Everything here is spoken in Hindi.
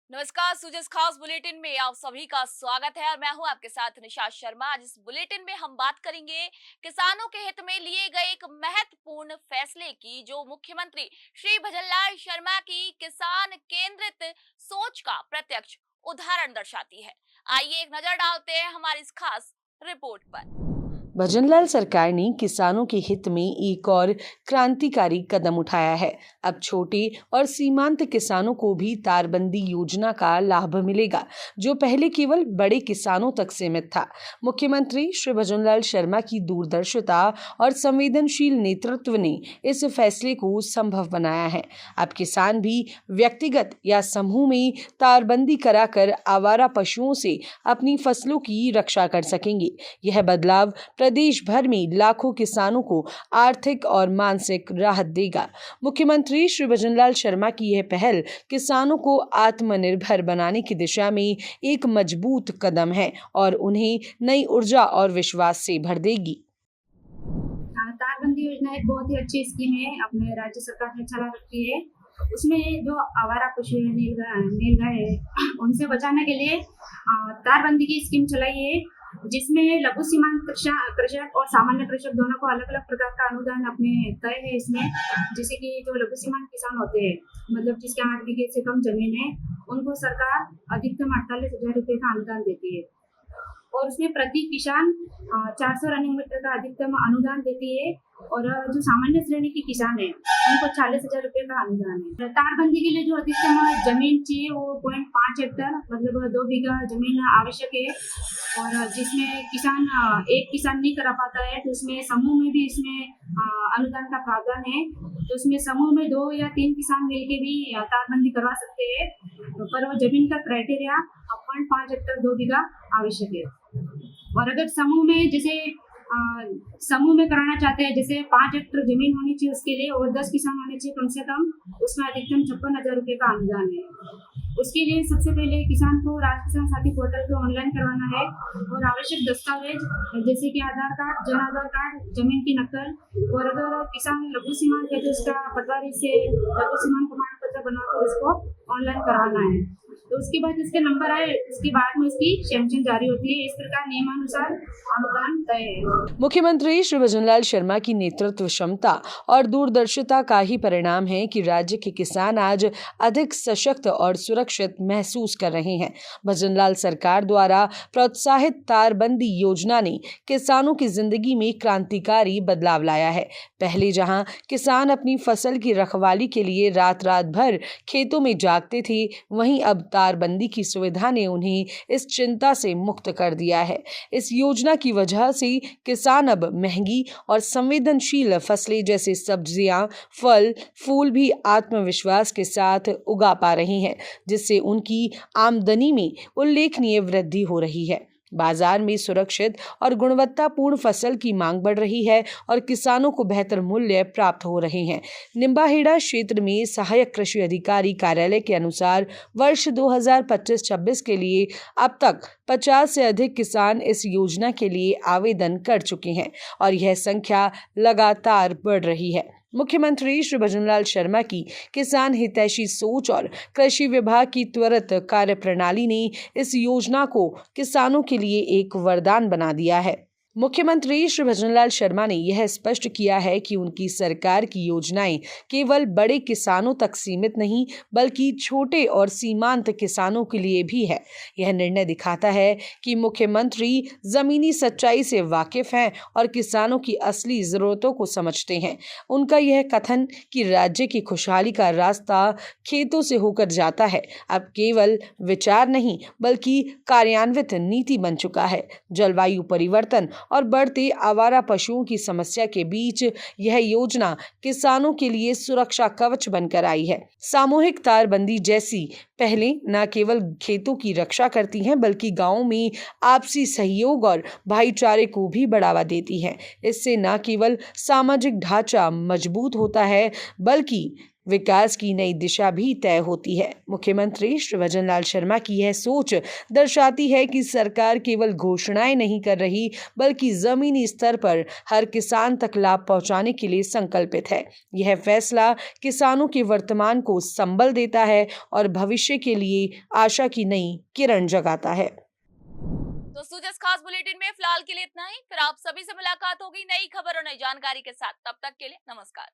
नमस्कार, सुजस खास बुलेटिन में आप सभी का स्वागत है और मैं हूं आपके साथ निशा शर्मा। आज इस बुलेटिन में हम बात करेंगे किसानों के हित में लिए गए एक महत्वपूर्ण फैसले की, जो मुख्यमंत्री श्री भजनलाल शर्मा की किसान केंद्रित सोच का प्रत्यक्ष उदाहरण दर्शाती है। आइए एक नजर डालते हैं हमारी इस खास रिपोर्ट पर। भजनलाल सरकार ने किसानों के हित में एक और क्रांतिकारी कदम उठाया है। अब छोटे और सीमांत किसानों को भी तारबंदी योजना का लाभ मिलेगा, जो पहले केवल बड़े किसानों तक सीमित था। मुख्यमंत्री श्री भजनलाल शर्मा की दूरदर्शिता और संवेदनशील नेतृत्व ने इस फैसले को संभव बनाया है। अब किसान भी व्यक्तिगत या समूह में तारबंदी कराकर आवारा पशुओं से अपनी फसलों की रक्षा कर सकेंगे। यह बदलाव प्रदेश भर में लाखों किसानों को आर्थिक और मानसिक राहत देगा। मुख्यमंत्री श्री भजनलाल शर्मा की यह पहल किसानों को आत्मनिर्भर बनाने की दिशा में एक मजबूत कदम है और उन्हें नई ऊर्जा और विश्वास से भर देगी। तारबंदी योजना एक बहुत ही अच्छी स्कीम है, अपने राज्य सरकार ने चला रखी है। उसमें जो आवारा पशु है, नीलगाय है, उनसे बचाने के लिए तारबंदी की स्कीम चलाई है, जिसमें लघु सीमांत कृषक और सामान्य कृषक दोनों को अलग अलग प्रकार का अनुदान अपने तय है इसमें। जैसे कि जो लघु सीमांत किसान होते हैं, मतलब जिसके 8 बीघे से कम जमीन है, उनको सरकार अधिकतम 48,000 रुपये का अनुदान देती है और उसमें प्रति किसान 400 रनिंग मीटर का अधिकतम अनुदान देती है। और जो सामान्य श्रेणी के किसान है, उनको 40,000 रुपये का अनुदान है। तारबंदी के लिए जो अधिकतम जमीन चाहिए वो 0.5 हेक्टेयर, मतलब 2 बीघा जमीन आवश्यक है। और जिसमें किसान एक किसान नहीं करा पाता है, तो उसमें समूह में भी इसमें अनुदान का प्रावधान है। तो उसमें समूह में 2 या 3 किसान मिलकर भी तारबंदी करवा सकते हैं, पर वो जमीन का क्राइटेरिया 0.5 हेक्टेयर 2 बीघा आवश्यक है। और अगर समूह में जैसे समूह में कराना चाहते हैं, जैसे 5 हेक्टेयर जमीन होनी चाहिए उसके लिए, और 10 किसान होने चाहिए कम से कम, उसमें अधिकतम 56,000 रुपये का अनुदान है। उसके लिए सबसे पहले किसान को राज किसान साथी पोर्टल को ऑनलाइन करवाना है और आवश्यक दस्तावेज जैसे कि आधार कार्ड, जन आधार कार्ड, जमीन की नकल, और अगर किसान लघु सीमांत है तो उसका पटवारी से लघु सीमांत प्रमाण पत्र बनाकर उसको ऑनलाइन करवाना है। तो उसके बाद इसके नंबर आए, उसके बाद में उसकी सैंक्शन जारी होती है। इस प्रकार नियमानुसार अनुदान तय है। मुख्यमंत्री श्री भजनलाल शर्मा की नेतृत्व क्षमता और दूरदर्शिता का ही परिणाम है कि राज्य के किसान आज अधिक सशक्त और सुरक्षित महसूस कर रहे हैं। भजनलाल सरकार द्वारा प्रोत्साहित तारबंदी योजना ने किसानों की जिंदगी में क्रांतिकारी बदलाव लाया है। पहले जहां किसान अपनी फसल की रखवाली के लिए रात रात भर खेतों में जागते थे, वहीं अब तारबंदी की सुविधा ने उन्हें इस चिंता से मुक्त कर दिया है। इस योजना की वजह से किसान अब महंगी और संवेदनशील फसलें जैसे सब्जियां, फल, फूल भी आत्मविश्वास के साथ उगा पा रहे हैं, जिससे उनकी आमदनी में उल्लेखनीय वृद्धि हो रही है। बाजार में सुरक्षित और गुणवत्तापूर्ण फसल की मांग बढ़ रही है और किसानों को बेहतर मूल्य प्राप्त हो रहे हैं। निम्बाहेड़ा क्षेत्र में सहायक कृषि अधिकारी कार्यालय के अनुसार वर्ष 2025-26 के लिए अब तक 50 से अधिक किसान इस योजना के लिए आवेदन कर चुके हैं और यह संख्या लगातार बढ़ रही है। मुख्यमंत्री श्री भजनलाल शर्मा की किसान हितैषी सोच और कृषि विभाग की त्वरित कार्यप्रणाली ने इस योजना को किसानों के लिए एक वरदान बना दिया है। मुख्यमंत्री श्री भजनलाल शर्मा ने यह स्पष्ट किया है कि उनकी सरकार की योजनाएं केवल बड़े किसानों तक सीमित नहीं, बल्कि छोटे और सीमांत किसानों के लिए भी है। यह निर्णय दिखाता है कि मुख्यमंत्री जमीनी सच्चाई से वाकिफ हैं और किसानों की असली जरूरतों को समझते हैं। उनका यह कथन कि राज्य की खुशहाली का रास्ता खेतों से होकर जाता है, अब केवल विचार नहीं बल्कि कार्यान्वित नीति बन चुका है। जलवायु परिवर्तन और बढ़ते आवारा पशुओं की समस्या के बीच यह योजना किसानों के लिए सुरक्षा कवच बनकर आई है। सामूहिक तारबंदी जैसी पहले न केवल खेतों की रक्षा करती हैं, बल्कि गांवों में आपसी सहयोग और भाईचारे को भी बढ़ावा देती हैं। इससे न केवल सामाजिक ढांचा मजबूत होता है, बल्कि विकास की नई दिशा भी तय होती है। मुख्यमंत्री श्री भजनलाल शर्मा की यह सोच दर्शाती है कि सरकार केवल घोषणाएं नहीं कर रही, बल्कि जमीनी स्तर पर हर किसान तक लाभ पहुंचाने के लिए संकल्पित है। यह फैसला किसानों के वर्तमान को संबल देता है और भविष्य के लिए आशा की नई किरण जगाता है। दोस्तों, इस खास बुलेटिन में फिलहाल के लिए इतना ही। फिर आप सभी से मुलाकात होगी नई खबर और नई जानकारी के साथ। तब तक के लिए नमस्कार।